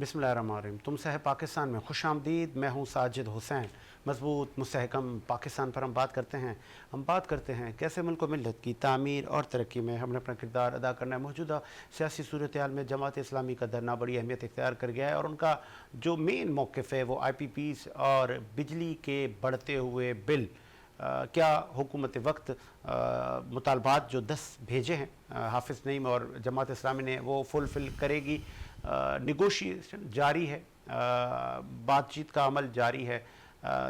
बिस्मिल्लाहिर्रहमानिर्रहीम। तुमसे है पाकिस्तान में खुशामदीद। मैं हूँ साजिद हुसैन। मजबूत मुस्तहकम पाकिस्तान पर हम बात करते हैं कैसे मुल्क मिल्लत की तामीर और तरक्की में हमने अपना किरदार अदा करना है। मौजूदा सियासी सूरत हाल में जमात इस्लामी का धरना बड़ी अहमियत इख्तियार कर गया है और उनका जो मेन मौक़िफ़ है वो IPPs और बिजली के बढ़ते हुए बिल क्या हुकूमत वक्त मुतालबात जो 10 भेजे हैं हाफिज़ नईम और जमात इस्लामी ने वो फुलफ़िल करेगी। निगोशिएशन जारी है, बातचीत का अमल जारी है।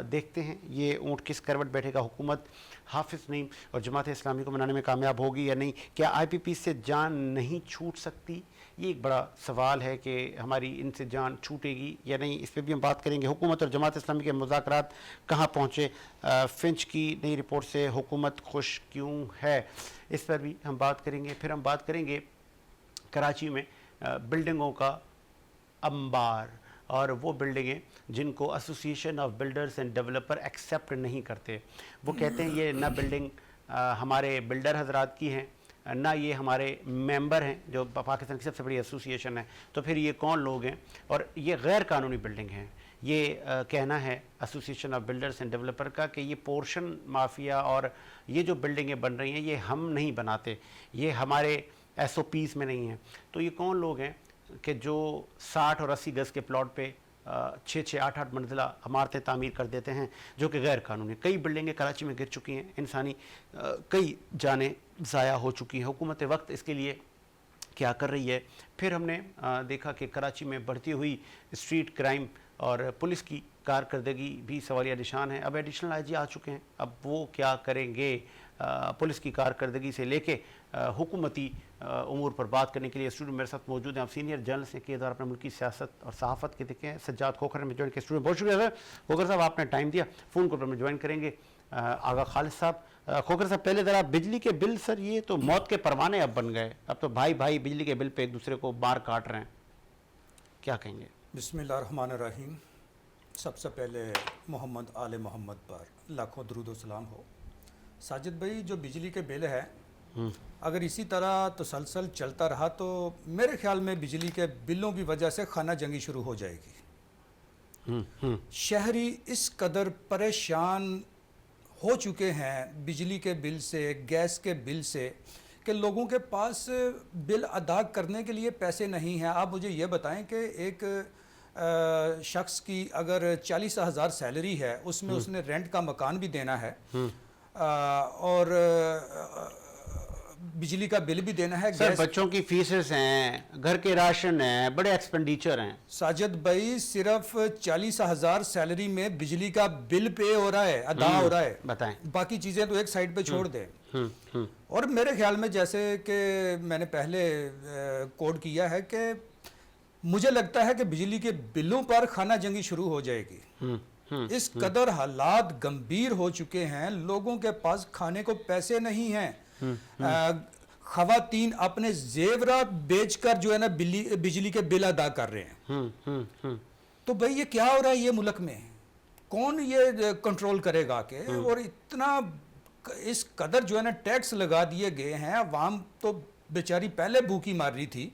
देखते हैं ये ऊँट किस करवट बैठेगा। हुकूमत हाफिज़ नईम और जमात इस्लामी को मनाने में कामयाब होगी या नहीं? क्या IPP से जान नहीं छूट सकती? ये एक बड़ा सवाल है कि हमारी इनसे जान छूटेगी या नहीं, इस पर भी हम बात करेंगे। हुकूमत और जमात इस्लामी के मुज़ाकरात कहाँ पहुँचे? फिंच की नई रिपोर्ट से हुकूमत खुश क्यों है, इस पर भी हम बात करेंगे। फिर हम बात करेंगे कराची में बिल्डिंगों का अंबार और वो बिल्डिंगें जिनको association of builders and developer accept नहीं करते। वो कहते हैं ये ना बिल्डिंग हमारे बिल्डर हजरात की हैं, ना ये हमारे मेंबर हैं जो पाकिस्तान की सबसे बड़ी एसोसिएशन है। तो फिर ये कौन लोग हैं? और ये गैर कानूनी बिल्डिंग हैं। ये कहना है association of builders and developer का कि ये पोर्शन माफिया और ये जो बिल्डिंगें बन रही हैं ये हम नहीं बनाते, ये हमारे SOPs में नहीं है। तो ये कौन लोग हैं कि जो 60 और 80 गज़ के प्लॉट पे 6-6, 8-8 मंजिला इमारतें तामीर कर देते हैं जो कि गैर कानूनी। कई बिल्डिंगें कराची में गिर चुकी हैं, इंसानी कई जानें ज़ाया हो चुकी हैं। हुकूमत वक्त इसके लिए क्या कर रही है? फिर हमने देखा कि कराची में बढ़ती हुई स्ट्रीट क्राइम और पुलिस की कारकर्दगी भी सवालिया निशान है। अब एडिशनल IG आ चुके हैं, अब वो क्या करेंगे? पुलिस की कारकर्दगी से लेके हुकूमती उमूर पर बात करने के लिए स्टूडियो मेरे साथ मौजूद हैं। आप सीनियर जर्नलिस्ट हैं, किरदार अपने मुल्क की सियासत और सहाफ़त के देखे हैं। सज्जाद खोखर में ज्वाइन के स्टूडियो, बहुत शुक्रिया सर। खोखर साहब आपने टाइम दिया, फ़ोन कॉल पर में ज्वाइन करेंगे आगा खालिद साहब। खोखर साहब पहले ज़रा बिजली के बिल, सर ये तो मौत के परवाने अब बन गए। अब तो भाई भाई बिजली के बिल पे एक दूसरे को मार काट रहे हैं, क्या कहेंगे? बिस्मिल्लाहिर्रहमानिर्रहीम। सबसे पहले मोहम्मद आले मोहम्मद पर लाखों दरूद व सलाम हो। साजिद भाई, जो बिजली के बिल है अगर इसी तरह तसलसल चलता रहा तो मेरे ख्याल में बिजली के बिलों की वजह से खाना जंगी शुरू हो जाएगी। शहरी इस कदर परेशान हो चुके हैं बिजली के बिल से, गैस के बिल से, कि लोगों के पास बिल अदा करने के लिए पैसे नहीं हैं। आप मुझे ये बताएं कि एक शख्स की अगर 40,000 सैलरी है, उसमें उसने रेंट का मकान भी देना है और बिजली का बिल भी देना है। सर बच्चों की फीसेस हैं, घर के राशन हैं, बड़े एक्सपेंडिचर हैं। साजिद भाई, सिर्फ 40,000 सैलरी में बिजली का बिल पे हो रहा है, अदा हो रहा है। बताएं, बाकी चीजें तो एक साइड पे छोड़ दें। और मेरे ख्याल में जैसे कि मैंने पहले कोड किया है कि मुझे लगता है कि बिजली के बिलों पर खाना जंगी शुरू हो जाएगी। इस कदर हालात गंभीर हो चुके हैं, लोगों के पास खाने को पैसे नहीं हैं। खवातीन अपने जेवरात बेचकर जो है ना बिजली के बिल अदा कर रहे हैं। तो भाई ये क्या हो रहा है ये मुल्क में? कौन ये कंट्रोल करेगा के? और इतना इस कदर जो है ना टैक्स लगा दिए गए हैं, अवाम तो बेचारी पहले भूखी मार रही थी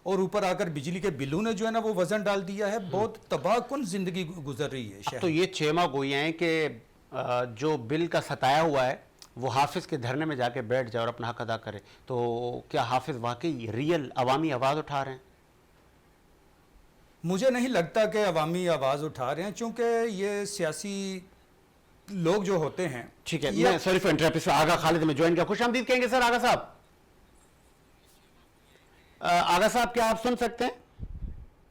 और ऊपर आकर बिजली के बिलों ने जो है ना वो वजन डाल दिया है। बहुत तबाहकुन जिंदगी गुजर रही है। तो ये 6 माह गोई हैं कि जो बिल का सताया हुआ है वो हाफिज के धरने में जाके बैठ जाए और अपना हक अदा करे। तो क्या हाफिज वाकई रियल अवामी आवाज़ उठा रहे हैं? मुझे नहीं लगता कि अवामी आवाज़ उठा रहे हैं, चूंकि ये सियासी लोग जो होते हैं। ठीक है, मैं सॉरी फॉर इंटरप्ट, आगा खालिद में ज्वाइन किया। खुशामदीद कहेंगे सर आगा साहब। आगा साहब क्या आप सुन सकते हैं?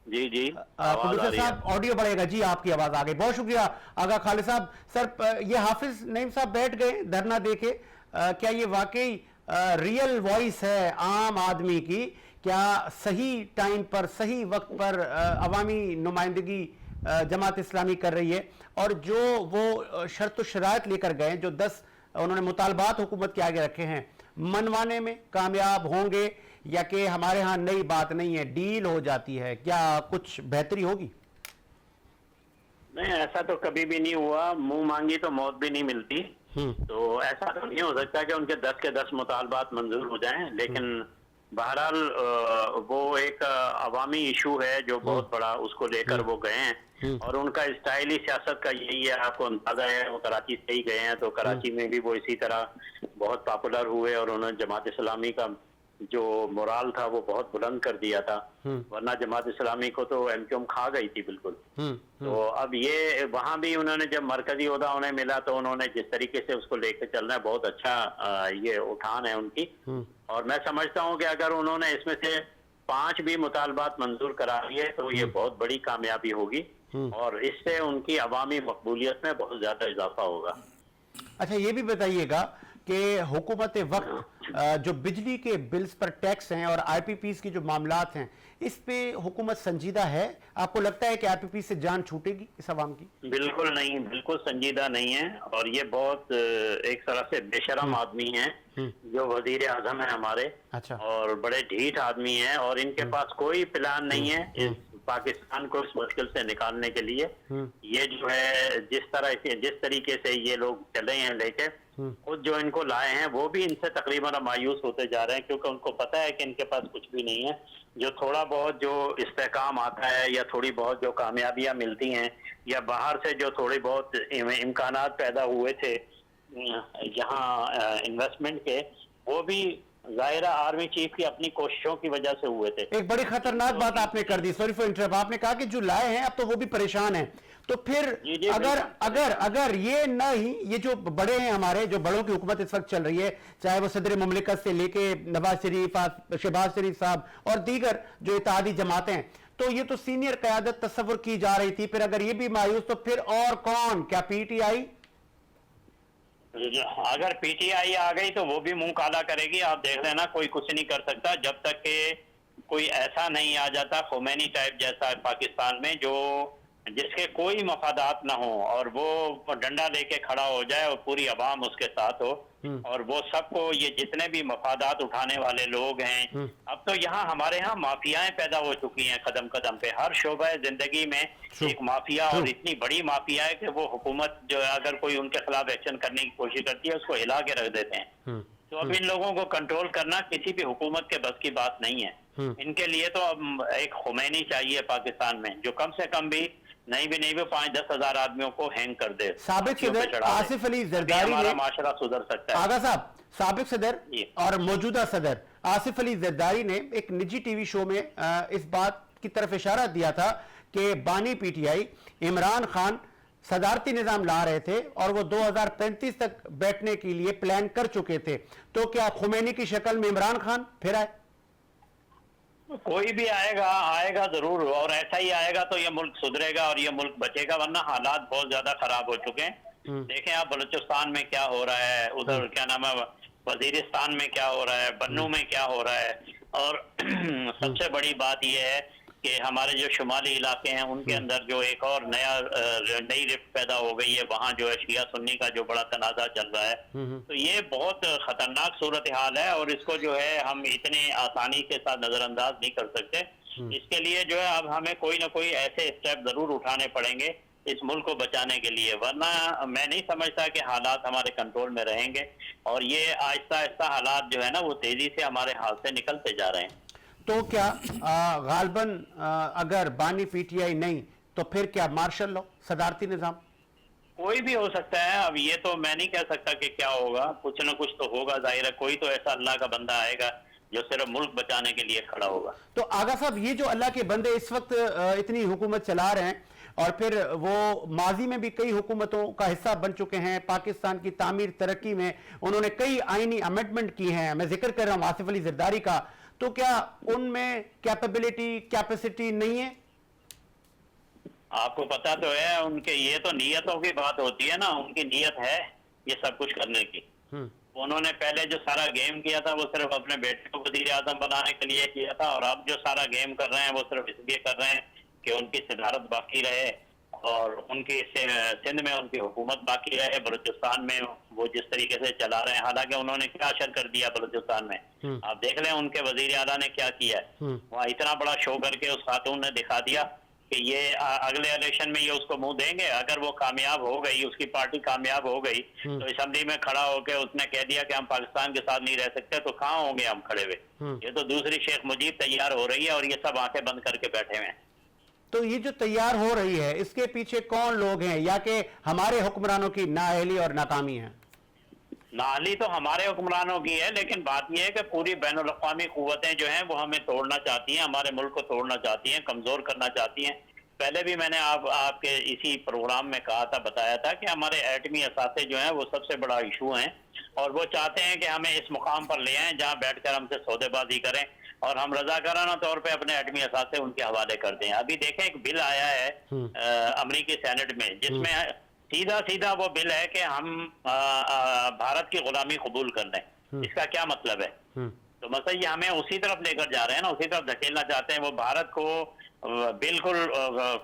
जी जी, प्रोड्यूसर साहब ऑडियो बढ़ेगा जी, आपकी आवाज आ गई, बहुत शुक्रिया आगा खालिद साहब। सर ये हाफिज नईम साहब बैठ गए धरना देके, क्या ये वाकई रियल वॉइस है आम आदमी की? क्या सही टाइम पर सही वक्त पर अवामी नुमाइंदगी जमात इस्लामी कर रही है? और जो वो शर्त शराइत लेकर गए, जो 10 उन्होंने मुतालबात हुकूमत के आगे रखे हैं, मनवाने में कामयाब होंगे या कि हमारे यहाँ नई बात नहीं है, डील हो जाती है? क्या कुछ बेहतरी होगी? नहीं, ऐसा तो कभी भी नहीं हुआ। मुंह मांगी तो मौत भी नहीं मिलती। तो ऐसा तो नहीं हो सकता कि उनके 10 के 10 मुतालबात मंजूर हो जाएं। लेकिन बहरहाल वो एक अवामी इशू है जो बहुत बड़ा, उसको लेकर वो गए हैं और उनका स्टाइल ही सियासत का यही है। आपको अंदाजा है, वो कराची से ही गए हैं, तो कराची में भी वो इसी तरह बहुत पॉपुलर हुए और उन्होंने जमात इस्लामी का जो मोराल था वो बहुत बुलंद कर दिया था, वरना जमात इस्लामी को तो एमक्यूएम खा गई थी बिल्कुल। तो अब ये वहां भी उन्होंने जब मरकजी ओहदा उन्हें मिला तो उन्होंने जिस तरीके से उसको लेकर चलना है, बहुत अच्छा ये उठान है उनकी। और मैं समझता हूँ कि अगर उन्होंने इसमें से 5 भी मुतालबात मंजूर करा लिए तो ये बहुत बड़ी कामयाबी होगी और इससे उनकी अवामी मकबूलियत में बहुत ज्यादा इजाफा होगा। अच्छा, ये भी बताइएगा कि हुकूमत वक्त जो बिजली के बिल्स पर टैक्स हैं और आईपीपीस की जो मामलात हैं, इस पे हुकूमत संजीदा है? आपको लगता है कि आईपीपी से जान छूटेगी इस अवाम की? बिल्कुल नहीं, बिल्कुल संजीदा नहीं है और ये बहुत एक तरह से बेशरम आदमी हैं जो वजीर आजम है हमारे। अच्छा। और बड़े ढीठ आदमी हैं और इनके पास कोई प्लान नहीं है इस पाकिस्तान को इस मुश्किल से निकालने के लिए। ये जो है जिस तरीके से ये लोग चले हैं लेके, खुद जो इनको लाए हैं वो भी इनसे तकरीबन मायूस होते जा रहे हैं, क्योंकि उनको पता है कि इनके पास कुछ भी नहीं है। जो थोड़ा बहुत जो इस्तेकाम आता है या थोड़ी बहुत जो कामयाबियां मिलती हैं या बाहर से जो थोड़ी बहुत इम्कानात पैदा हुए थे यहाँ इन्वेस्टमेंट के, वो भी जाहिर आर्मी चीफ की अपनी कोशिशों की वजह से हुए थे। एक बड़ी खतरनाक बात आपने कर दी, सॉरी फॉर इंटरप्ट। आपने कहा कि जो लाए हैं अब तो वो भी परेशान हैं, तो फिर जी, अगर ये न ही ये जो बड़े हैं हमारे, जो बड़ों की हुकूमत इस वक्त चल रही है, चाहे वो सदर मुमलिकत से लेके नवाज शरीफ, शहबाज शरीफ साहब और दीगर जो इत्तेहादी जमातें हैं, तो ये तो सीनियर क़यादत तस्वुर की जा रही थी। फिर अगर ये भी मायूस तो फिर और कौन? क्या पीटीआई? अगर पीटीआई आ गई तो वो भी मुंह काला करेगी। आप देख लेना, कोई कुछ नहीं कर सकता जब तक कि कोई ऐसा नहीं आ जाता खोमेनी टाइप जैसा पाकिस्तान में, जो जिसके कोई मफादात ना हो और वो डंडा लेके खड़ा हो जाए और पूरी आवाम उसके साथ हो और वो सबको, ये जितने भी मफादात उठाने वाले लोग हैं, अब तो यहाँ हमारे यहाँ माफियाएं पैदा हो चुकी हैं कदम कदम पे। हर शोबा जिंदगी में एक माफिया, और इतनी बड़ी माफिया है कि वो हुकूमत जो है अगर कोई उनके खिलाफ एक्शन करने की कोशिश करती है उसको हिला के रख देते हैं। तो अब इन लोगों को कंट्रोल करना किसी भी हुकूमत के बस की बात नहीं है। इनके लिए तो अब एक खुमैनी चाहिए पाकिस्तान में, जो कम से कम भी नहीं भी 5-10 हजार आदमियों को हैंग कर दे। साबिक सदर आसिफ अली जरदारी ने, माशरा सुधर सकता है। आगा साहब, साबिक सदर और मौजूदा सदर आसिफ अली जरदारी ने एक निजी टीवी शो में इस बात की तरफ इशारा दिया था कि बानी पीटीआई इमरान खान सदारती निजाम ला रहे थे और वो 2035 तक बैठने के लिए प्लान कर चुके थे। तो क्या खुमैनी की शक्ल में इमरान खान फिर आए? कोई भी आएगा जरूर, और ऐसा ही आएगा तो ये मुल्क सुधरेगा और ये मुल्क बचेगा, वरना हालात बहुत ज्यादा खराब हो चुके हैं। देखें आप बलूचिस्तान में क्या हो रहा है, उधर क्या नाम है वजीरिस्तान में क्या हो रहा है, बन्नू में क्या हो रहा है। और सबसे बड़ी बात यह है कि हमारे जो शुमाली इलाके हैं उनके अंदर जो एक और नई रिफ्ट पैदा हो गई है, वहाँ जो है शिया सुन्नी का जो बड़ा तनाजा चल रहा है। तो ये बहुत खतरनाक सूरत हाल है और इसको जो है हम इतने आसानी के साथ नजरअंदाज नहीं कर सकते। इसके लिए जो है अब हमें कोई ना कोई ऐसे स्टेप जरूर उठाने पड़ेंगे इस मुल्क को बचाने के लिए, वरना मैं नहीं समझता कि हालात हमारे कंट्रोल में रहेंगे और ये आहिस्ता आहिस्ता हालात जो है ना वो तेजी से हमारे हाथ से निकलते जा रहे हैं। तो क्या गालबन अगर बानी पीटीआई नहीं तो फिर क्या मार्शल लॉ, सदारती निजाम? कोई भी हो सकता है। अब ये तो मैं नहीं कह सकता कि क्या होगा, कुछ ना कुछ तो होगा। जाहिर है कोई तो ऐसा अल्लाह का बंदा आएगा जो सिर्फ मुल्क बचाने के लिए खड़ा होगा। तो आगा साहब, ये जो अल्लाह के बंदे इस वक्त इतनी हुकूमत चला रहे हैं और फिर वो माजी में भी कई हुकूमतों का हिस्सा बन चुके हैं, पाकिस्तान की तामीर तरक्की में उन्होंने कई आईनी अमेंडमेंट की हैं, मैं जिक्र कर रहा हूं आसिफ अली जरदारी का, तो क्या उनमें कैपेसिटी नहीं है? आपको पता तो है उनके, ये तो नीयतों की बात होती है ना, उनकी नीयत है ये सब कुछ करने की। उन्होंने पहले जो सारा गेम किया था वो सिर्फ अपने बेटे को वजीर आजम बनाने के लिए किया था, और अब जो सारा गेम कर रहे हैं वो सिर्फ इसलिए कर रहे हैं कि उनकी सदारत बाकी रहे और उनकी सिंध में उनकी हुकूमत बाकी रहे। बलूचिस्तान में वो जिस तरीके से चला रहे हैं, हालांकि उन्होंने क्या असर कर दिया बलूचिस्तान में, आप देख लें उनके वजीर आला ने क्या किया है। वहाँ इतना बड़ा शो करके उस खातून ने दिखा दिया कि ये अगले इलेक्शन में ये उसको मुंह देंगे। अगर वो कामयाब हो गई, उसकी पार्टी कामयाब हो गई, तो असेंबली में खड़ा होकर उसने कह दिया कि हम पाकिस्तान के साथ नहीं रह सकते, तो कहाँ होंगे हम खड़े हुए? ये तो दूसरी शेख मुजीब तैयार हो रही है और ये सब आंखें बंद करके बैठे हुए हैं। तो ये जो तैयार हो रही है, इसके पीछे कौन लोग हैं, या कि हमारे हुक्मरानों की नाअहली और नाकामी है? नाली तो हमारे हुक्मरानों की है, लेकिन बात यह है कि पूरी बैनुल अक़वामी क़ुव्वतें जो हैं वो हमें तोड़ना चाहती हैं, हमारे मुल्क को तोड़ना चाहती हैं, कमज़ोर करना चाहती हैं। पहले भी मैंने आपके इसी प्रोग्राम में कहा था, बताया था कि हमारे एटमी असासे जो हैं वो सबसे बड़ा इशू हैं, और वो चाहते हैं कि हमें इस मुकाम पर ले आएँ जहाँ बैठकर हमसे सौदेबाजी करें और हम रजाकाराना तौर पे अपने एटमी असासे उनके हवाले कर दें। अभी देखें, एक बिल आया है अमरीकी सेनेट में, जिसमें सीधा सीधा वो बिल है कि हम भारत की गुलामी कबूल कर लें। इसका क्या मतलब है? तो मतलब ये हमें उसी तरफ लेकर जा रहे हैं ना, उसी तरफ धकेलना चाहते हैं। वो भारत को बिल्कुल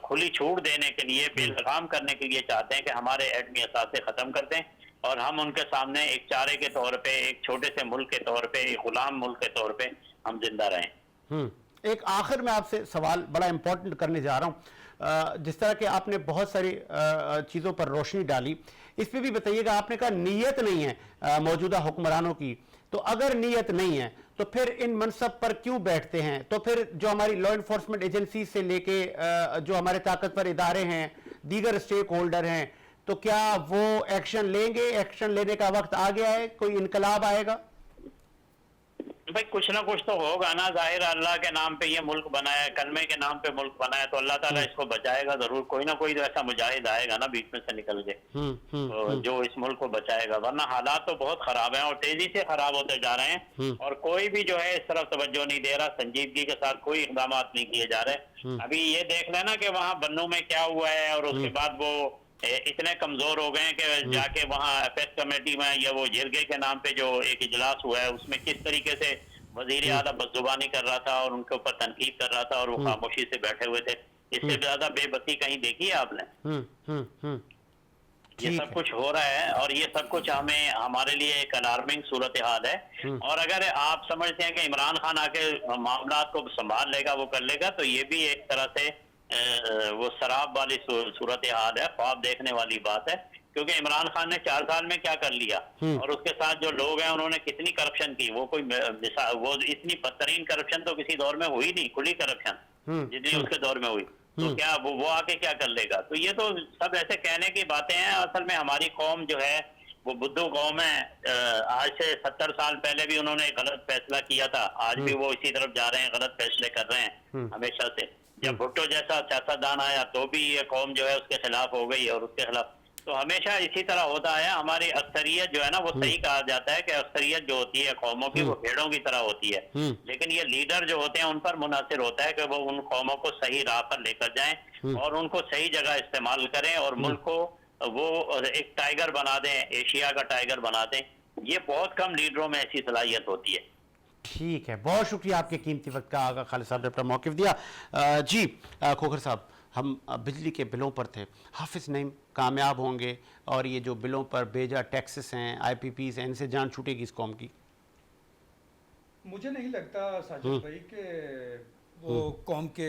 खुली छूट देने के लिए, बेलगाम करने के लिए चाहते हैं कि हमारे एटमी असासे खत्म कर दें और हम उनके सामने एक चारे के तौर पे, एक छोटे से मुल्क के तौर पे, एक गुलाम मुल्क के तौर पे हम जिंदा रहें। एक आखिर में आपसे सवाल बड़ा इंपॉर्टेंट करने जा रहा हूँ। जिस तरह के आपने बहुत सारी चीज़ों पर रोशनी डाली, इस पे भी बताइएगा। आपने कहा नीयत नहीं है मौजूदा हुक्मरानों की, तो अगर नीयत नहीं है तो फिर इन मनसब पर क्यों बैठते हैं? तो फिर जो हमारी लॉ इन्फोर्समेंट एजेंसी से लेके जो हमारे ताकतवर इदारे हैं, दीगर स्टेक होल्डर हैं, तो क्या वो एक्शन लेंगे? एक्शन लेने का वक्त आ गया है? कोई इनकलाब आएगा? भाई कुछ ना कुछ तो होगा ना। जाहिर अल्लाह के नाम पे ये मुल्क बनाया, कलमे के नाम पे मुल्क बनाया, तो अल्लाह ताला इसको बचाएगा जरूर। कोई ना कोई तो ऐसा मुजाहिद आएगा ना बीच में से निकल के, तो जो इस मुल्क को बचाएगा। वरना हालात तो बहुत खराब हैं और तेजी से खराब होते जा रहे हैं, और कोई भी जो है इस तरफ तवज्जो नहीं दे रहा, संजीदगी के साथ कोई इकदाम नहीं किए जा रहे। अभी ये देख लेना कि वहाँ बन्नू में क्या हुआ है, और उसके बाद वो इतने कमजोर हो गए कि जाके वहाँ अपेक्स कमेटी में या वो जिरगे के नाम पे जो एक इजलास हुआ है, उसमें किस तरीके से वजीर आला बदजुबानी कर रहा था और उनके ऊपर तनकीद कर रहा था, और वो खामोशी से बैठे हुए थे। इससे ज्यादा बेबसी कहीं देखी है आपने? ये सब कुछ हो रहा है, और ये सब कुछ हमारे लिए एक अलार्मिंग सूरत हाल है। और अगर आप समझते हैं कि इमरान खान आके मामला को संभाल लेगा, वो कर लेगा, तो ये भी एक तरह से वो शराब वाली सूरत हाल है, ख्वाब देखने वाली बात है। क्योंकि इमरान खान ने 4 साल में क्या कर लिया, और उसके साथ जो लोग हैं उन्होंने कितनी करप्शन की। वो वो इतनी बदतरीन करप्शन तो किसी दौर में हुई नहीं, खुली करप्शन जितनी उसके दौर में हुई। तो क्या वो आके क्या कर लेगा? तो ये तो सब ऐसे कहने की बातें हैं। असल में हमारी कौम जो है वो बुद्धू कौम है। आज से 70 साल पहले भी उन्होंने गलत फैसला किया था, आज भी वो इसी तरफ जा रहे हैं, गलत फैसले कर रहे हैं हमेशा से। जब भुट्टो जैसा सियासतदान आया तो भी ये कौम जो है उसके खिलाफ हो गई, और उसके खिलाफ तो हमेशा इसी तरह होता है। हमारी अक्सरियत जो है ना, वो सही कहा जाता है कि अक्सरियत जो होती है कौमों की, वो भेड़ों की तरह होती है। लेकिन ये लीडर जो होते हैं उन पर मुनासिर होता है कि वो उन कौमों को सही राह पर लेकर जाएं और उनको सही जगह इस्तेमाल करें, और मुल्क को वो एक टाइगर बना दें, एशिया का टाइगर बना दें। ये बहुत कम लीडरों में ऐसी सलाहियत होती है। ठीक है, बहुत शुक्रिया आपके कीमती वक्त का। आगा खालिद साहब ने अपना मौक़िफ़ दिया। जी खोखर साहब, हम बिजली के बिलों पर थे। हाफिज़ नईम कामयाब होंगे और ये जो बिलों पर बेजा टैक्सेस हैं, IPPs हैं, इनसे जान छूटेगी इस कौम की? मुझे नहीं लगता साजिद भाई कि वो कौम के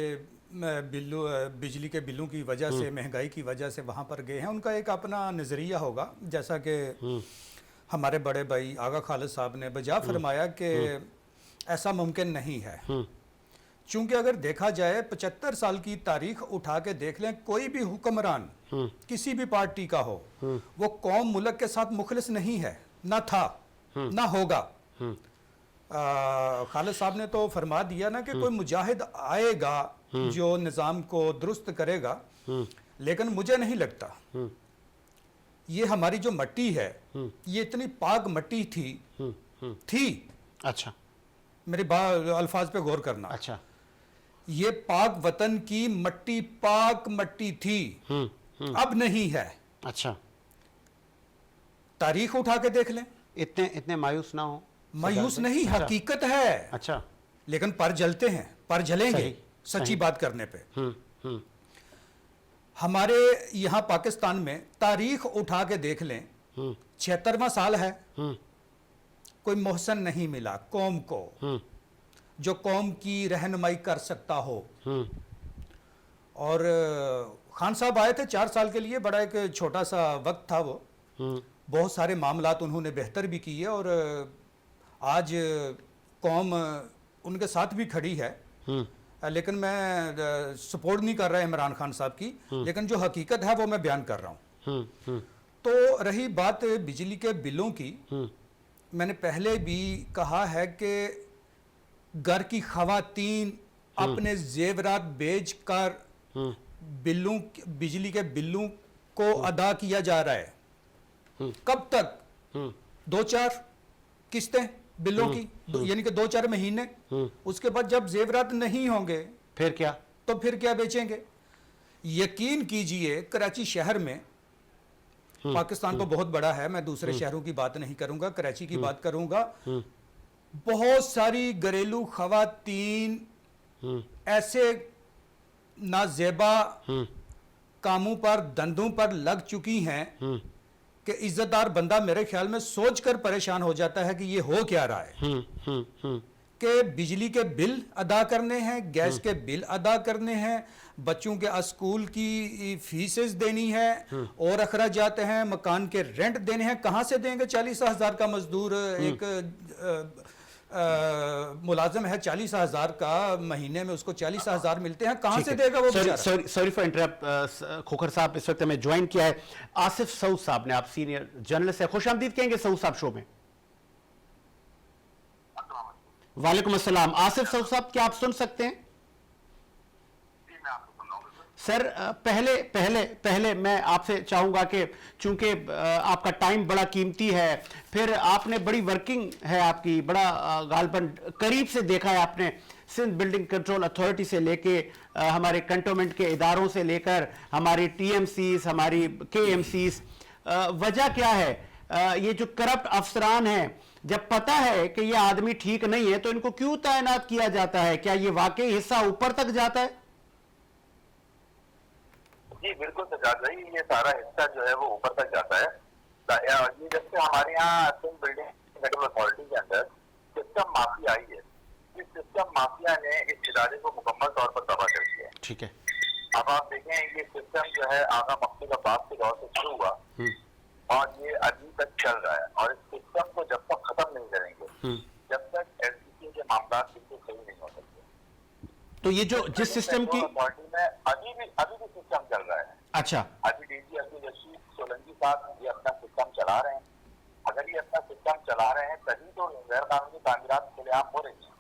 बिजली के बिलों की वजह से, महंगाई की वजह से वहाँ पर गए हैं। उनका एक अपना नज़रिया होगा, जैसा कि हमारे बड़े भाई आगा खालिद साहब ने बजा फरमाया कि ऐसा मुमकिन नहीं है। चूँकि अगर देखा जाए 75 साल की तारीख उठा के देख लें, कोई भी हुक्मरान किसी भी पार्टी का हो, वो कौम मुल्क के साथ मुखलिस नहीं है, ना था ना होगा। खालिद साहब ने तो फरमा दिया ना कि कोई मुजाहिद आएगा जो निज़ाम को दुरुस्त करेगा, लेकिन मुझे नहीं लगता। ये हमारी जो मट्टी है, ये इतनी पाक मट्टी थी। अच्छा, मेरे अल्फाज पे गौर करना। अच्छा, ये पाक वतन की मट्टी पाक मट्टी थी, अब नहीं है। अच्छा, तारीख उठा के देख लें। इतने मायूस ना हो। मायूस नहीं, हकीकत है। अच्छा, लेकिन पर जलते हैं, पर जलेंगे सच्ची बात करने पे। हमारे यहाँ पाकिस्तान में तारीख उठा के देख लें, 76वां साल है, कोई मोहसन नहीं मिला कौम को जो कौम की रहनुमाई कर सकता हो। और खान साहब आए थे 4 साल के लिए, बड़ा एक छोटा सा वक्त था वो। बहुत सारे मामलात उन्होंने बेहतर भी किए और आज कौम उनके साथ भी खड़ी है। लेकिन मैं सपोर्ट नहीं कर रहा इमरान खान साहब की, लेकिन जो हकीकत है वो मैं बयान कर रहा हूँ। तो रही बात बिजली के बिलों की, मैंने पहले भी कहा है कि घर की खवातीन अपने जेवरात बेचकर बिलों, बिजली के बिलों को अदा किया जा रहा है। कब तक? 2-4 किस्तें बिलों की, यानी कि 2-4 महीने। उसके बाद जब जेवरात नहीं होंगे फिर क्या? तो फिर क्या बेचेंगे? यकीन कीजिए कराची शहर में, पाकिस्तान तो बहुत बड़ा है, मैं दूसरे शहरों की बात नहीं करूंगा, कराची की बात करूंगा। बहुत सारी घरेलू खवातीन ऐसे नाजेबा कामों पर, धंधों पर लग चुकी हैं कि इज्जतदार बंदा मेरे ख्याल में सोचकर परेशान हो जाता है कि ये हो क्या रहा है। कि बिजली के बिल अदा करने हैं, गैस के बिल अदा करने हैं, बच्चों के स्कूल की फीसेस देनी है, और अखराजात हैं, मकान के रेंट देने हैं। कहाँ से देंगे? 40,000 का मजदूर, एक मुलाजिम है, 40,000 का महीने में उसको 40,000 मिलते हैं, कहाँ से देगा वो बेचारा? सॉरी फॉर इंटरप्ट खोखर साहब, इस वक्त हमें ज्वाइन किया है आसिफ सऊद साहब ने। आप सीनियर जर्नलिस्ट है, खुश आमदीद कहेंगे सऊद साहब शो में। वालेकुम अस्सलाम। आसिफ सऊद साहब, क्या आप सुन सकते हैं? सर पहले पहले पहले मैं आपसे चाहूंगा कि चूंकि आपका टाइम बड़ा कीमती है, फिर आपने बड़ी वर्किंग है आपकी, बड़ा गालबन करीब से देखा है आपने सिंध बिल्डिंग कंट्रोल अथॉरिटी से लेके हमारे कंटोनमेंट के इदारों से लेकर हमारी टीएमसीज, हमारी केएमसीज। वजह क्या है? ये जो करप्ट अफसरान हैं, जब पता है कि ये आदमी ठीक नहीं है तो इनको क्यों तैनात किया जाता है? क्या ये वाकई हिस्सा ऊपर तक जाता है? जी बिल्कुल सजाद भाई, ये सारा हिस्सा जो है वो ऊपर तक जाता है। ये जब से हमारे यहाँ सिंध बिल्डिंग कंट्रोल अथॉरिटी के अंदर सिस्टम माफिया आई है, इस सिस्टम माफिया ने इस इदारे को मुकम्मल तौर पर तबाह कर दिया है। ठीक है। अब आप देखें, ये सिस्टम जो है आगा मकसूद अब्बास के दौर से शुरू हुआ और ये अभी तक चल रहा है, और इस सिस्टम को जब तक खत्म नहीं करेंगे, जब तक एसडीसी के मामला बिल्कुल सही नहीं हो सकते। तो ये जो जिस सिस्टम की अथॉरिटी में अभी भी सिस्टम चल रहा है। अच्छा, अभी डीजी अब्दुल रशीद सोलंकी साहब ये अपना सिस्टम चला रहे हैं। अगर ये अपना सिस्टम चला रहे हैं तभी तो गैर कानूनी तामीरात खुलेआम हो रही हैं।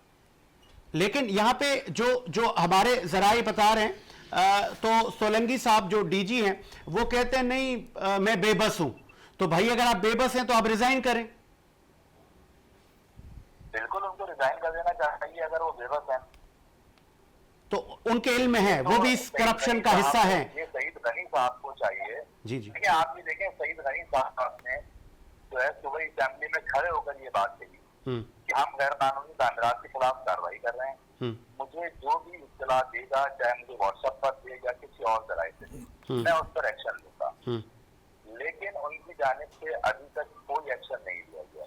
लेकिन यहाँ पे जो जो हमारे जराए बता रहे हैं, तो सोलंकी साहब जो डीजी हैं वो कहते हैं नहीं मैं बेबस हूं। तो भाई अगर आप बेबस हैं तो आप रिजाइन करें। बिल्कुल उनको रिजाइन कर देना चाहिए अगर वो बेबस हैं। तो उनके इल्म में है, वो भी इस करप्शन का हिस्सा है। ये सईद गनी साहब को चाहिए। जी जी। देखिए आप भी देखें, सईद गनी साहब ने जो है सुबह असेंबली में खड़े होकर ये बात कही कि हम गैर कानूनी तामीरात के खिलाफ कार्रवाई कर रहे हैं। मुझे जो भी इत्तला देगा, चाहे मुझे व्हाट्सएप पर दे या किसी और जराये से, मैं उस पर एक्शन लूंगा। लेकिन उनकी जानिब से अभी तक कोई एक्शन नहीं लिया गया।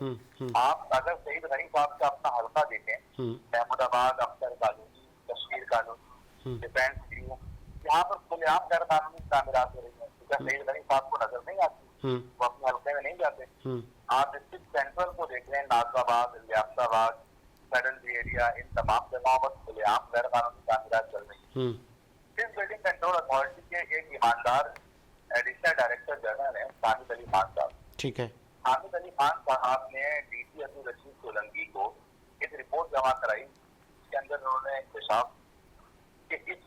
आप अगर सईद गनी साहब का अपना हल्का देखें, Mahmudabad, Akhtar colony, Kashmir colony, defence view, यहाँ पर खुलेआम गैर कानूनी तामीरात हो रही है। सईद गनी साहब को नजर नहीं आती, वो अपने हल्के में नहीं जाते। आप डिस्ट्रिक्ट सेंट्रल को देख रहे हैं, नाजराबाद, लियाकताबाद, फेडरल एरिया, इन तमाम जगहों पर खुलेआम गैर कानूनी तामीरात चल रही है। सिंध बिल्डिंग कंट्रोल अथॉरिटी के एक ईमानदार एडिशनल डायरेक्टर जनरल है हामिद अली खान साहब। ठीक है। हामिद अली खान साहब ने डीजी अब्दुल रशीद सोलंकी को एक रिपोर्ट जमा कराई, इसके अंदर उन्होंने इंकशाफ कि इस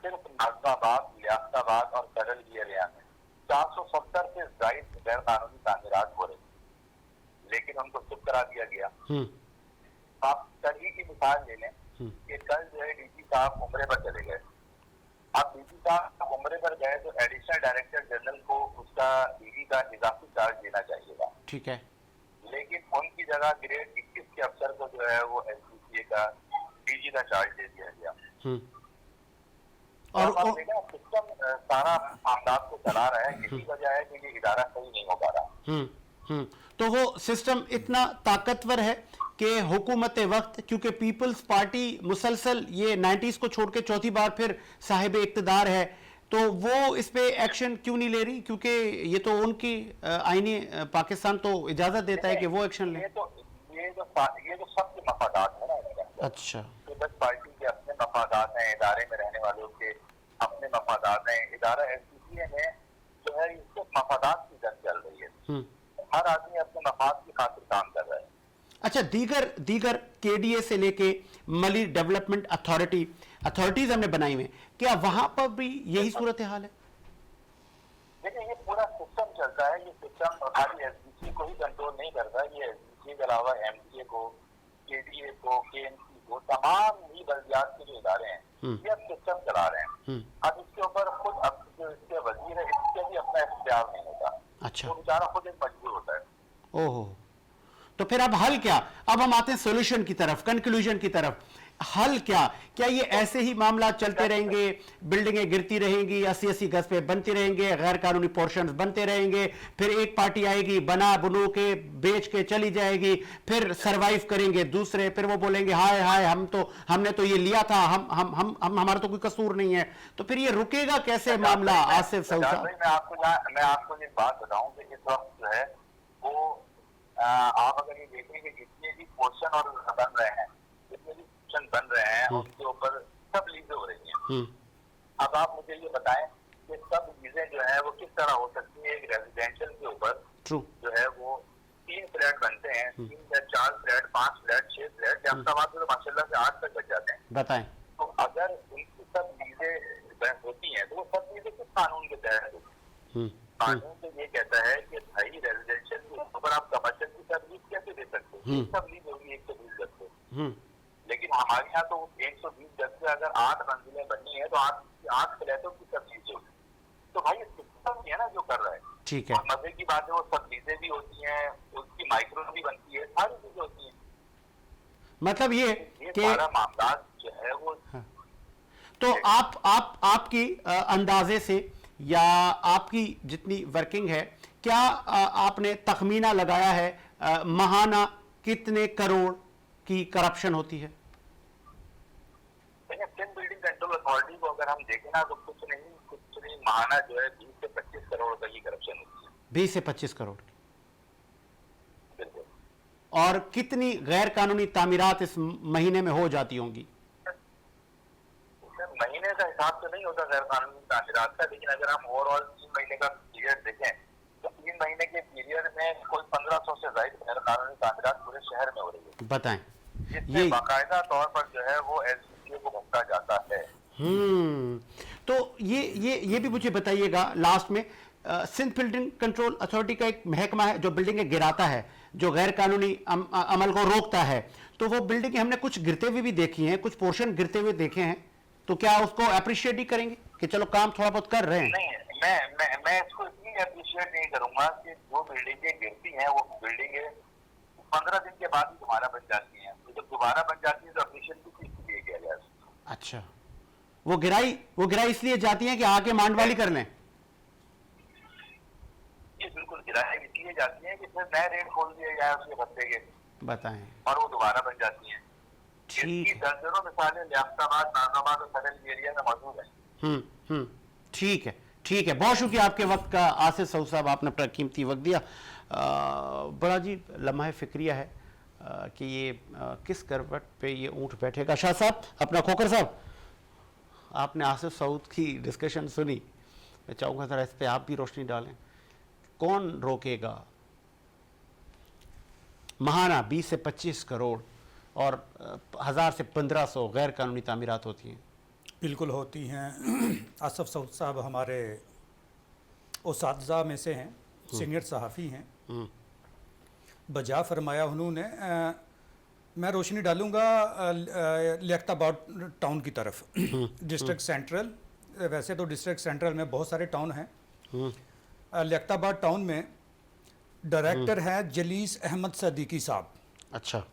सिर्फ नाजराबाद, लियाकताबाद और फेडरल एरिया में 470 से ज्यादा गैर कानूनी तामीरात हो रही, लेकिन उनको चुप करा दिया गया। आप कल ही की मिसाल ले लें कि कल जो है डीजी साहब उम्रे पर चले गए। अब डीजी साहब उम्रे पर गए तो एडिशनल डायरेक्टर जनरल को उसका डीजी का इजाफी चार्ज देना चाहिएगा। ठीक है। लेकिन उनकी जगह ग्रेड 21 के अफसर को जो है वो एसडीसी का डीजी का चार्ज दे दिया गया। और सिस्टम सारा मामला को चला रहा है, यही वजह है कि ये इदारा सही नहीं हो पा रहा। तो वो सिस्टम इतना ताकतवर है कि हुकूमत वक्त, क्योंकि पीपल्स पार्टी मुसलसल ये 90s को छोड़ के चौथी बार फिर साहिब इक़्तिदार है, तो वो इस पे एक्शन क्यों नहीं ले रही? क्योंकि ये तो उनकी आईनी पाकिस्तान तो इजाजत देता है कि वो एक्शन ले। ये जो सबके मफादात है ना इसके अंदर। अच्छा, पीपल्स पार्टी के अपने मफादात हैं, इदारे में रहने वालों के अपने मफादात हैं, इदारा एसपीसीए में जो है इसके मफादात की जंग चल रही है। हर आदमी अपने मफाद की खातिर काम कर रहा है। अच्छा, दीगर केडीए से लेके मली डेवलपमेंट अथॉरिटीज हमने बनाई हुई, क्या वहां पर भी यही सूरत हाल है? देखिए ये पूरा सिस्टम चलता है। ये सिस्टम खाली एसपीसी को ही कंट्रोल नहीं करता, ये एसपीसी के अलावा एमडीए को, केडीए को, केएमसी को, तमाम ही बल्दियात के जो इदारे हैं ये अब सिस्टम चला रहे हैं। अब इसके ऊपर खुद अब जो इसके वजीर है इसके भी अपना इख्तियार नहीं होता। अच्छा, वो बेचारा खुद एक मजबूर होता है। ओहो, तो फिर अब हल क्या? अब हम आते हैं सोल्यूशन की तरफ, कंक्लूजन की तरफ। हल क्या ये ऐसे ही मामला चलते रहेंगे, बिल्डिंगें गिरती रहेंगी, 80-80 गज पे बनती रहेंगे, गैर कानूनी पोर्शंस बनते रहेंगे, फिर एक पार्टी आएगी बना बुनू के बेच के चली जाएगी, फिर सरवाइव करेंगे दूसरे, फिर वो बोलेंगे हाय हाय हमने तो ये लिया था, हम हमारा तो कोई कसूर नहीं है। तो फिर ये रुकेगा कैसे मामला? आसिफ सऊद साहब, मैं आपको एक बात बताऊं कि इस वक्त जो है वो आप अगर ये देखें कि जितने भी पोर्शन और बन रहे हैं, जितने भी पोर्शन बन रहे हैं उनके ऊपर सब लीजें हो रही हैं। अब आप मुझे ये बताएं कि सब लीजें जो है वो किस तरह हो सकती है? एक रेजिडेंशियल के ऊपर जो है वो 3 फ्लैट बनते हैं, 3 flat, 4 flat, 5 flat, 6 flat, Ahmedabad में तो माशाल्लाह से 8 तक बच जाते हैं। बताएं। तो अगर उनकी सब लीजें होती हैं तो वो सब लीजें किस कानून के तहत होती हैं? कानून तो ये कहता है कि भाई रेजिडेंशियल के ऊपर आप कमर्शियल की सब लीज कैसे दे सकते हो? सब लीज होगी 120 गज पे। लेकिन हमारे यहाँ तो 120 गज पे अगर 8 मंजिलें बनी है तो 8 फ्लैटों की सब लीज होगी। तो भाई सिस्टम ही है ना जो कर रहा है। ठीक है, और मजे की बात है वो सब लीजें भी होती हैं, उसकी माइक्रो भी बनती है, सारी चीजें होती हैं। मतलब ये कि सारा मामला जो है वो तो आपकी अंदाजे से या आपकी जितनी वर्किंग है, क्या आपने तखमीना लगाया है माहाना कितने करोड़ की करप्शन होती है? सिंध बिल्डिंग कंट्रोल अथॉरिटी को अगर हम देखें ना तो कुछ नहीं माहाना जो है 20 से 25 करोड़ रुपए की करप्शन होती है। 20 से 25 करोड़ की। बिल्कुल। और कितनी गैर कानूनी तामीरात इस महीने में हो जाती होंगी? महीने का हिसाब तो नहीं होता गैर कानूनी तामीरात का, लेकिन अगर हम ओवरऑल 3 महीने का पीरियड देखें तो 3 महीने के पीरियड में कोई 1500 से ज्यादा गैर कानूनी तामीरात पूरे शहर में हो रही है। बताएं। जिससे बाकायदा तौर पर जो है वो एसडीए को भुगता जाता है। तो ये भी मुझे बताइएगा लास्ट में, सिंध बिल्डिंग कंट्रोल अथॉरिटी का एक महकमा है जो बिल्डिंगें गिराता है, जो गैर कानूनी अमल को रोकता है, तो वो बिल्डिंगें हमने कुछ गिरते हुए भी देखी हैं, कुछ पोर्शन गिरते हुए देखे हैं, तो क्या उसको अप्रिशिएट ही करेंगे कि चलो काम थोड़ा बहुत कर रहे हैं? नहीं, मैं इसको इसलिए अप्रिशिएट नहीं करूंगा कि जो बिल्डिंगें गिरती हैं वो बिल्डिंगें 15 दिन के बाद ही दोबारा बन जाती हैं। तो जब दोबारा बन जाती है तो अप्रिशिएट भी इसलिए किया जाए। अच्छा, वो गिराई इसलिए जाती हैं कि आके मांडवाली कर लें? ये बिल्कुल गिराई इसलिए जाती हैं कि फिर नए रेट खोल दिए जाए उसके भत्ते के। बताएं। और वो दोबारा बन जाती हैं। इसकी दर्जनों मिसालें लियाकताबाद, नाज़ाबाद और सदर एरिया में मौजूद है। ठीक है, बहुत शुक्रिया आपके वक्त का आसिफ सऊद साहब, आपने अपना कीमती वक्त दिया। बड़ा जी लम्हा फिक्रिया है कि ये किस करवट पे ये ऊँट बैठेगा। शाह साहब, अपना खोकर साहब, आपने आसिफ सऊद की डिस्कशन सुनी, मैं चाहूँगा ज़रा इस पर आप भी रोशनी डालें। कौन रोकेगा? महाना 20 से 25 करोड़ और 1000 से 1500 गैर कानूनी तामीरात होती हैं। बिल्कुल होती हैं। आसिफ सऊद साहब हमारे उस्ताद में से हैं, सीनियर सहाफ़ी हैं। बजा फरमाया उन्होंने। मैं रोशनी डालूंगा लियाकताबाद टाउन की तरफ। डिस्ट्रिक्ट सेंट्रल, वैसे तो डिस्ट्रिक्ट सेंट्रल में बहुत सारे टाउन हैं। लियाकताबाद टाउन में डायरेक्टर हैं जलीस अहमद सदीकी साहब। अच्छा।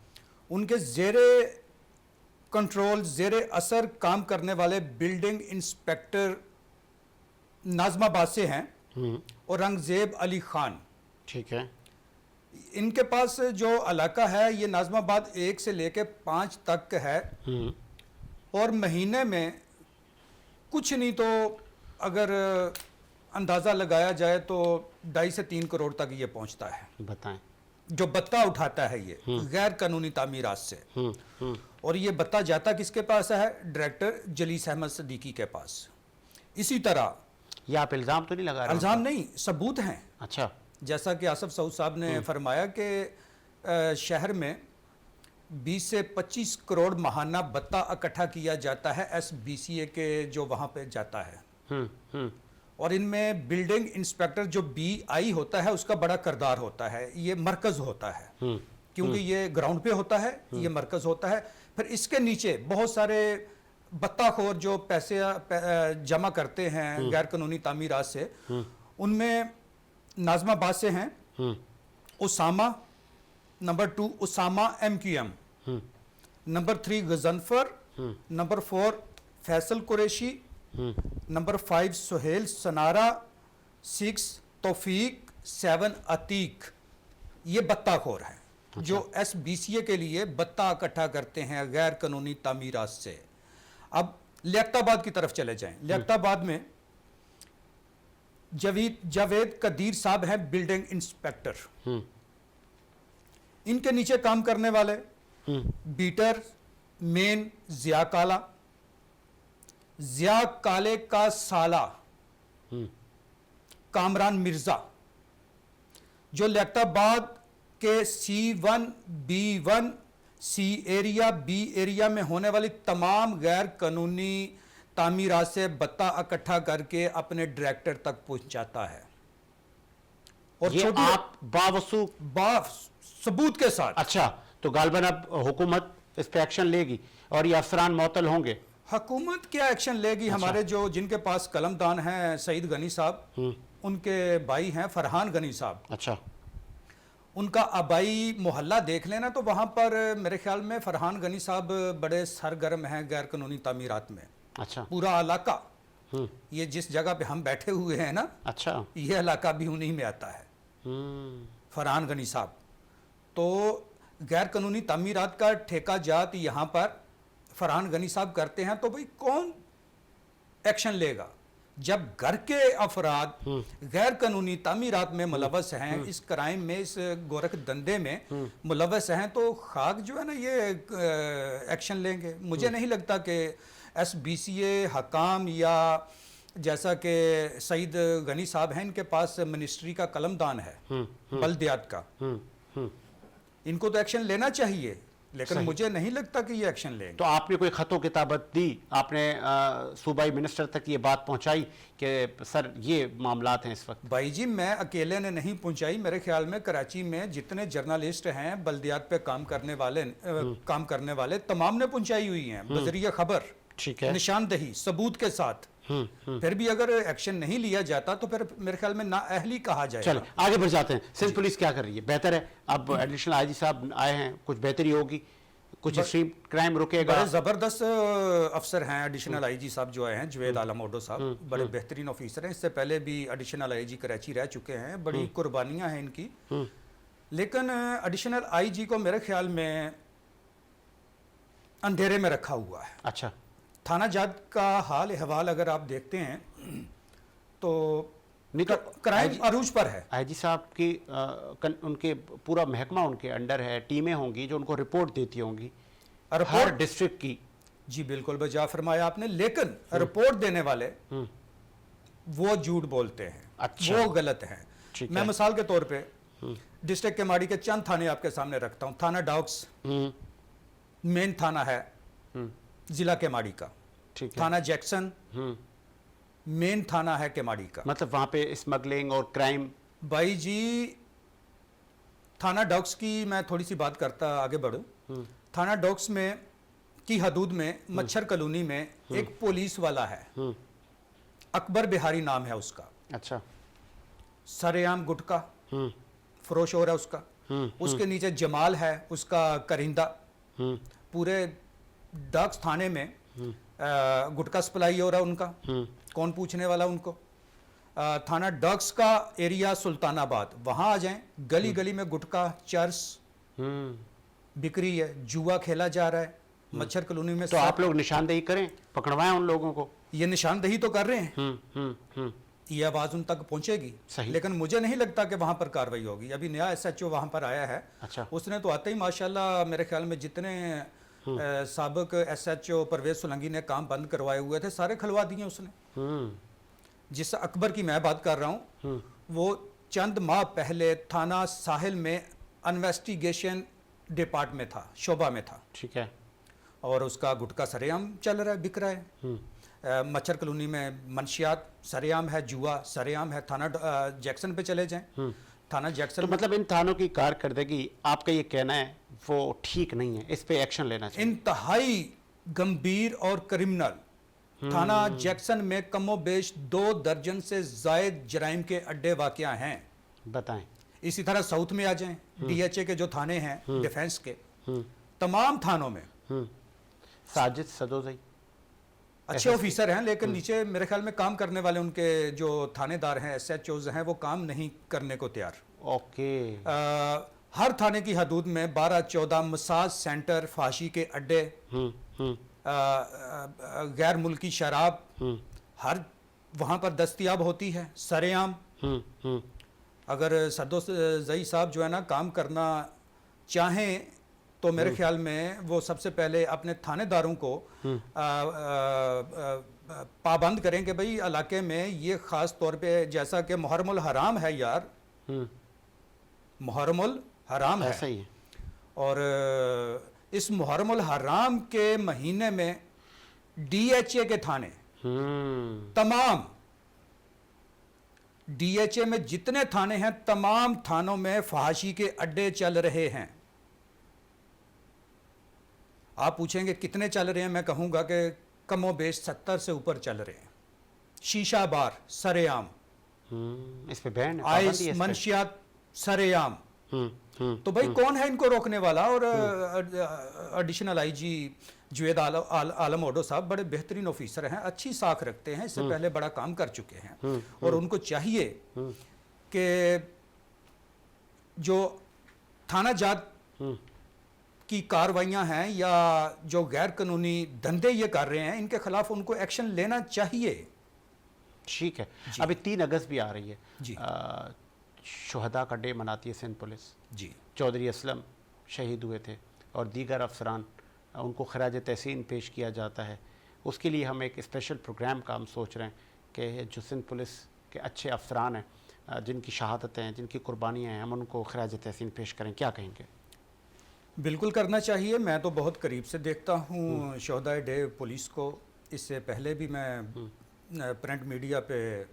उनके ज़ेरे कंट्रोल, ज़ेरे असर काम करने वाले बिल्डिंग इंस्पेक्टर नाज़माबाद से हैं और रंगज़ेब अली ख़ान। ठीक है। इनके पास जो इलाका है ये नाजमाबाद 1 से लेके 5 तक है, और महीने में कुछ नहीं तो अगर अंदाज़ा लगाया जाए तो 2.5 से 3 करोड़ तक ये पहुंचता है। बताएं। जो बत्ता उठाता है ये गैर कानूनी तामीरात से, और ये बत्ता जाता किसके पास है? डायरेक्टर जलीस अहमद सदीकी के पास। इसी तरह ये आप इल्ज़ाम तो नहीं लगा रहे? इल्ज़ाम नहीं, सबूत हैं। अच्छा। जैसा कि आसफ सऊद साहब ने फरमाया कि शहर में 20 से 25 करोड़ माहाना बत्ता इकट्ठा किया जाता है SBCA के जो वहाँ पे जाता है। और इनमें बिल्डिंग इंस्पेक्टर जो BI होता है उसका बड़ा किरदार होता है, ये मरकज़ होता है, क्योंकि ये ग्राउंड पे होता है, ये मरकज़ होता है। फिर इसके नीचे बहुत सारे बत्ताखोर जो पैसे जमा करते हैं गैर कानूनी तामीरात से, उनमें नाजमाबाद से हैं Usama, number 2 Usama MQM, number 3 Ghazanfar, number 4 Faisal Qureshi, number 5 Suhail Sanara, 6 Taufiq, 7 Atiq. ये बत्ताखोर हैं जो SBCA के लिए बत्ता इकट्ठा करते हैं गैर कानूनी तामीरात से। अब लियाकताबाद की तरफ चले जाएं। लियाकताबाद में जावेद कदीर साहब हैं बिल्डिंग इंस्पेक्टर। इनके नीचे काम करने वाले बीटर मेन जिया काला, जिया काले का साला कामरान मिर्जा, जो लियाकताबाद के C1, B1, C area, B area में होने वाली तमाम गैर कानूनी तामीरात से बत्ता इकट्ठा करके अपने डायरेक्टर तक पहुंचाता है। और ये आप सबूत के साथ। अच्छा, तो गालबन अब हुकूमत इस पे एक्शन लेगी और ये अफसरान मअतल होंगे? हुकूमत क्या एक्शन लेगी? अच्छा। हमारे जो जिनके पास कलमदान हैं सईद गनी साहब, उनके भाई हैं फरहान गनी साहब। अच्छा। उनका आबाई मोहल्ला देख लेना तो वहाँ पर मेरे ख्याल में फरहान गनी साहब बड़े सरगर्म हैं गैर कानूनी तामीरात में। अच्छा। पूरा इलाका, ये जिस जगह पे हम बैठे हुए हैं ना, अच्छा, ये इलाका भी उन्हीं में आता है। फरहान गनी साहब तो गैर कानूनी तामीरात का ठेका जात यहाँ पर फरहान गनी साहब करते हैं, तो भाई कौन एक्शन लेगा? जब घर के अफराद गैर कानूनी तामीरात में मुलव्वस हैं, इस क्राइम में, इस गोरख धंधे में मुलव्वस हैं, तो खाक जो है ना ये एक्शन लेंगे। मुझे नहीं लगता कि SBCA हकाम या जैसा कि सईद गनी साहब हैं, इनके पास मिनिस्ट्री का कलमदान है बल्दियात का, इनको तो एक्शन लेना चाहिए, लेकिन मुझे नहीं लगता कि ये एक्शन लेंगे। तो आपने कोई खतो किताबत दी, आपने सूबाई मिनिस्टर तक ये बात पहुंचाई कि सर ये मामलात हैं इस वक्त? भाई जी मैं अकेले ने नहीं पहुंचाई, मेरे ख्याल में कराची में जितने जर्नलिस्ट हैं बल्दियात पे काम करने वाले तमाम ने पहुंचाई हुई हैं बजरिया खबर, ठीक है, निशानदही सबूत के साथ। फिर भी अगर एक्शन नहीं लिया जाता तो फिर मेरे ख्याल में नाअहली कहा जाएगा। चलो आगे बढ़ जाते हैं। सिंध पुलिस क्या कर रही है? बेहतर है, अब एडिशनल IG साहब आए हैं, कुछ बेहतरी होगी, कुछ एक्सट्रीम क्राइम रुकेगा। बड़े ज़बरदस्त अफसर हैं एडिशनल IG साहब जो आए हैं, जवेद आलम ओडो साहब, बड़े बेहतरीन ऑफिसर हैं। इससे पहले भी एडिशनल IG कराची रह चुके हैं, बड़ी कुर्बानियां हैं इनकी। लेकिन एडिशनल IG को मेरे ख्याल में अंधेरे में रखा हुआ है। अच्छा। थाना जात का हाल अहवाल अगर आप देखते हैं तो नहीं तो क्राइम अरूज पर है। IG साहब की उनके पूरा महकमा उनके अंडर है, टीमें होंगी जो उनको रिपोर्ट देती होंगी हर डिस्ट्रिक्ट की। जी बिल्कुल बजा फरमाया आपने, लेकिन रिपोर्ट देने वाले वो झूठ बोलते हैं। अच्छा। वो गलत हैं। मैं मिसाल के तौर पे डिस्ट्रिक्ट केमाड़ी के चंद थाने आपके सामने रखता हूँ। थाना डॉक्स मेन थाना है जिला केमाड़ी का, थाना जैक्सन मेन थाना है केमाड़ी का। मतलब वहां पे स्मगलिंग और क्राइम। भाई जी थाना डॉक्स की मैं थोड़ी सी बात करता आगे बढ़ूं। थाना डॉक्स में की हदूद में मच्छर कॉलोनी में एक पुलिस वाला है, अकबर बिहारी नाम है उसका। अच्छा। सरेआम गुटका फरोश हो रहा है उसका। उसके नीचे जमाल है उसका करिंदा। पूरे डॉक्स थाने में गुटका सप्लाई हो रहा है उनका, कौन पूछने वाला उनको। थाना डॉग्स का एरिया सुल्तानाबाद, वहाँ आ जाएं। गली गली में गुटखा, चर्स बिक्री है, जुआ खेला जा रहा है। मच्छर कॉलोनी में तो आप लोग निशानदेही करें, पकड़वाएं उन लोगों को। ये निशानदेही तो कर रहे हैं, ये आवाज़ उन तक पहुंचेगी, सही। लेकिन मुझे नहीं लगता कि वहाँ पर कार्रवाई होगी। अभी नया SHO वहाँ पर आया है। अच्छा। उसने तो आते ही माशाल्लाह मेरे ख्याल में जितने साबिक SHO परवेज सोलंकी ने काम बंद करवाए हुए थे सारे खुलवा दिए उसने। जिस अकबर की मैं बात कर रहा हूँ, वो चंद माह पहले थाना साहिल में इन्वेस्टिगेशन डिपार्ट में था, शोबा में था। ठीक है। और उसका गुटखा सरेआम चल रहा है, बिक रहा है। मच्छर कॉलोनी में मंशियात सरेआम है, जुआ सरेआम है। थाना जैक्सन पे चले जाएं, थाना जैक्सन तो मतलब इन थानों की कारकर्दगी, आपका ये कहना है वो ठीक नहीं है, इस पे एक्शन लेना चाहिए। इंतहाई गंभीर और क्रिमिनल। थाना जैक्सन में कमोबेश 2 दर्जन से जायद जराइम के अड्डे वाक़या हैं। बताएं। इसी तरह साउथ में आ जाएं, DHA के जो थाने हैं डिफेंस के, तमाम थानों में साजिद सदोजई अच्छे ऑफिसर हैं, लेकिन नीचे मेरे ख्याल में काम करने वाले उनके जो थानेदार हैं, SHOs हैं, वो काम नहीं करने को तैयार। ओके। हर थाने की हदूद में 12-14 मसाज सेंटर, फाशी के अड्डे, गैर मुल्की शराब हर वहाँ पर दस्तयाब होती है सरेआम। अगर सदोजई साहब जो है ना काम करना चाहें तो मेरे ख्याल में वो सबसे पहले अपने थानेदारों को पाबंद करें कि भाई इलाके में ये ख़ास तौर पे, जैसा कि मुहर्रमुल हराम है यार, मुहर्रमुल हराम है, ऐसा ही है। और इस मुहर्रमुल हराम के महीने में DHA के थाने, तमाम DHA में जितने थाने हैं, तमाम थानों में फहाशी के अड्डे चल रहे हैं। आप पूछेंगे कितने चल रहे हैं, मैं कहूंगा कि कमोबेश 70 से ऊपर चल रहे हैं। शीशा बार सरेआम, इस पे बैन है, आइस पाबंदी है इस पे। मंशियात सरेआम। तो भाई कौन है इनको रोकने वाला? और एडिशनल IG जुवेद आलम ओडो साहब बड़े बेहतरीन ऑफिसर हैं, अच्छी साख रखते हैं, इससे पहले बड़ा काम कर चुके हैं, और उनको चाहिए कि जो थाना जात की कार्रवाइयां हैं या जो गैर कानूनी धंधे ये कर रहे हैं, इनके खिलाफ उनको एक्शन लेना चाहिए। ठीक है। अभी 3 अगस्त भी आ रही है जी। शुहदा का डे मनाती है सिंध पुलिस। जी। चौधरी असलम शहीद हुए थे और दीगर अफसरान, उनको खराज तहसीन पेश किया जाता है। उसके लिए हम एक स्पेशल प्रोग्राम का हम सोच रहे हैं कि जो सिंध पुलिस के अच्छे अफसरान हैं, जिनकी शहादतें हैं, जिनकी कुर्बानियाँ हैं, हम उनको खराज तहसीन पेश करें। क्या कहेंगे? बिल्कुल करना चाहिए। मैं तो बहुत करीब से देखता हूँ शोहदाए डे पुलिस को। इससे पहले भी मैं प्रिंट मीडिया पे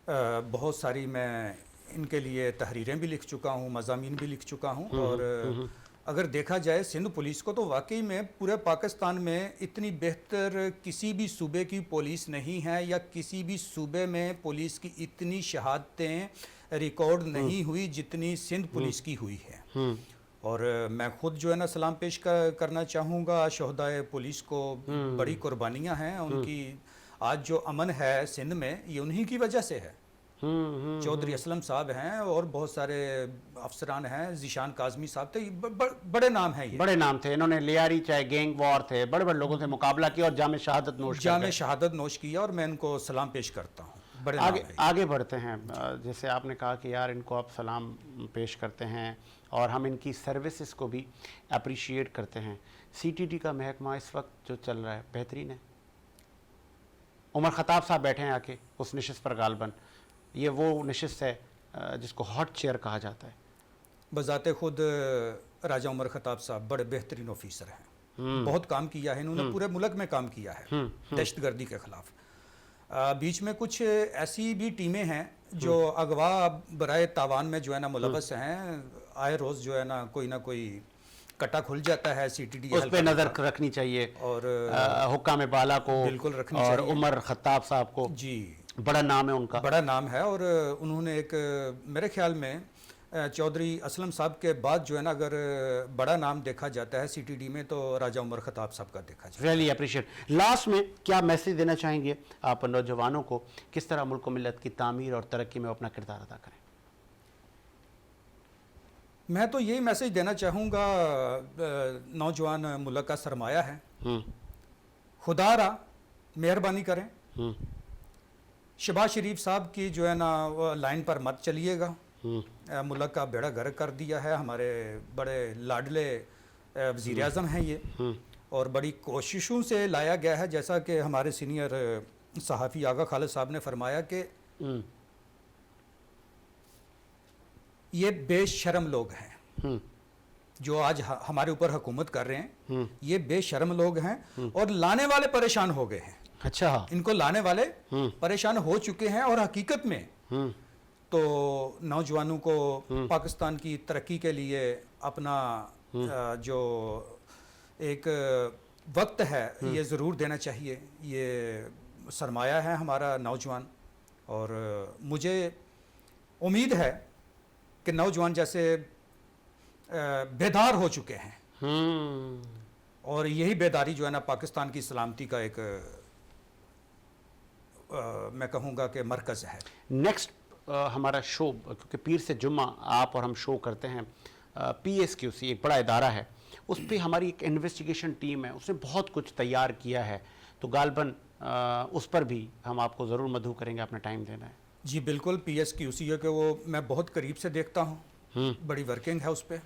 बहुत सारी मैं इनके लिए तहरीरें भी लिख चुका हूँ, मज़ामीन भी लिख चुका हूँ। और अगर देखा जाए सिंध पुलिस को, तो वाकई में पूरे पाकिस्तान में इतनी बेहतर किसी भी सूबे की पुलिस नहीं है, या किसी भी सूबे में पुलिस की इतनी शहादतें रिकॉर्ड नहीं हुई जितनी सिंध पुलिस की हुई है। और मैं खुद जो है ना सलाम पेश करना चाहूँगा शोहदाए पुलिस को। बड़ी कुर्बानियाँ हैं उनकी। आज जो अमन है सिंध में, ये उन्हीं की वजह से है। चौधरी असलम साहब हैं और बहुत सारे अफसरान हैं, ज़ीशान काज़मी साहब थे, बड़े नाम हैं ये। बड़े नाम थे। इन्होंने लियारी चाहे गैंग वॉर थे, बड़े बड़े लोगों से मुकाबला किया और जामे शहादत नोश किया, और मैं इनको सलाम पेश करता हूँ। बड़े आगे बढ़ते हैं। जैसे आपने कहा कि यार इनको आप सलाम पेश करते हैं और हम इनकी सर्विसेज को भी अप्रिशिएट करते हैं। CTD का महकमा इस वक्त जो चल रहा है बेहतरीन है। उमर ख़त्ताब साहब बैठे हैं आके उस नशिस्त पर गालबन। ये वो नशिस्त है जिसको हॉट चेयर कहा जाता है। बज़ाते खुद राजा उमर ख़त्ताब साहब बड़े बेहतरीन ऑफिसर हैं, बहुत काम किया है इन्होंने, पूरे मुल्क में काम किया है दहशतगर्दी के ख़िलाफ़। बीच में कुछ ऐसी भी टीमें हैं जो अगवा बराए तावान में जो है ना मुलव्वस हैं। आए रोज़ जो है ना कोई कटा खुल जाता है। CTD उस पे नज़र रखनी चाहिए, और हुक्काम बाला को बिल्कुल रखनी और चाहिए। उमर ख़त्ताब साहब को, जी बड़ा नाम है उनका, बड़ा नाम है। और उन्होंने एक मेरे ख्याल में चौधरी असलम साहब के बाद जो है ना, अगर बड़ा नाम देखा जाता है सीटीडी में तो राजा उमर खताब साहब का देखा जाता है। Really appreciate. लास्ट में क्या मैसेज देना चाहेंगे आप नौजवानों को, किस तरह मुल्क मिलत की तामीर और तरक्की में वो अपना किरदार अदा करें? मैं तो यही मैसेज देना चाहूँगा, नौजवान मुल्क का सरमाया है, खुदारा मेहरबानी करें, शहबाज शरीफ साहब की जो है ना वो लाइन पर मत चलिएगा। मुल्क का बेड़ा गर्क कर दिया है, हमारे बड़े लाडले वज़ीर आज़म हैं ये, और बड़ी कोशिशों से लाया गया है। जैसा कि हमारे सीनियर सहाफ़ी आगा खालिद साहब ने फरमाया कि ये बेशर्म लोग हैं जो आज हमारे ऊपर हुकूमत कर रहे हैं, ये बेशर्म लोग हैं और लाने वाले परेशान हो गए हैं। अच्छा, इनको लाने वाले परेशान हो चुके हैं, और हकीकत में तो नौजवानों को पाकिस्तान की तरक्की के लिए अपना जो एक वक्त है ये ज़रूर देना चाहिए। ये सरमाया है हमारा नौजवान, और मुझे उम्मीद है कि नौजवान जैसे बेदार हो चुके हैं, और यही बेदारी जो है ना पाकिस्तान की सलामती का एक मैं कहूँगा कि मरकज़ है। नेक्स्ट हमारा शो, क्योंकि पीर से जुम्मा आप और हम शो करते हैं, PSQC एक बड़ा इदारा है, उस पर हमारी एक इन्वेस्टिगेशन टीम है, उसने बहुत कुछ तैयार किया है, तो गालबन उस पर भी हम आपको ज़रूर मदऊ करेंगे, अपना टाइम देना है। जी बिल्कुल, PSQC है कि वो मैं बहुत करीब से देखता हूँ, बड़ी वर्किंग है उस पर,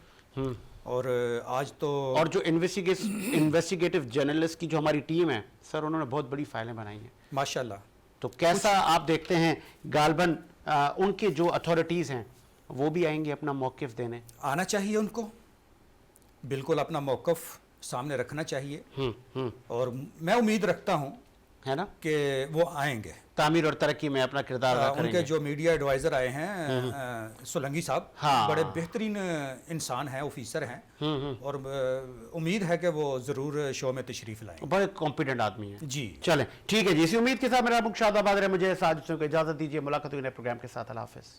और आज तो और जो इन्वेस्टिगेटिव जर्नलिस्ट की जो हमारी टीम है सर, उन्होंने बहुत बड़ी फाइलें बनाई हैं माशाल्लाह। तो कैसा आप देखते हैं गालबन उनके जो अथॉरिटीज़ हैं वो भी आएंगे अपना मौक़िफ़ देने? आना चाहिए उनको, बिल्कुल अपना मौक़िफ़ सामने रखना चाहिए, और मैं उम्मीद रखता हूँ है ना कि वो आएंगे, तामीर और तरक्की में अपना किरदार अदा करेंगे। उनके जो मीडिया एडवाइज़र आए हैं सोलंकी साहब, हाँ। बड़े बेहतरीन इंसान हैं, ऑफिसर हैं, और उम्मीद है कि वो ज़रूर शो में तशरीफ़ लाएंगे। बड़े कॉम्पिटेंट आदमी हैं जी चलें, ठीक है जी, इसी उम्मीद के साथ मेरा मुख्य शादाबाद रहे, मुझे साजिशों को इजाज़त दीजिए, मुलाकात हुई नए प्रोग्राम के साथ। अल्लाह हाफ़िज़।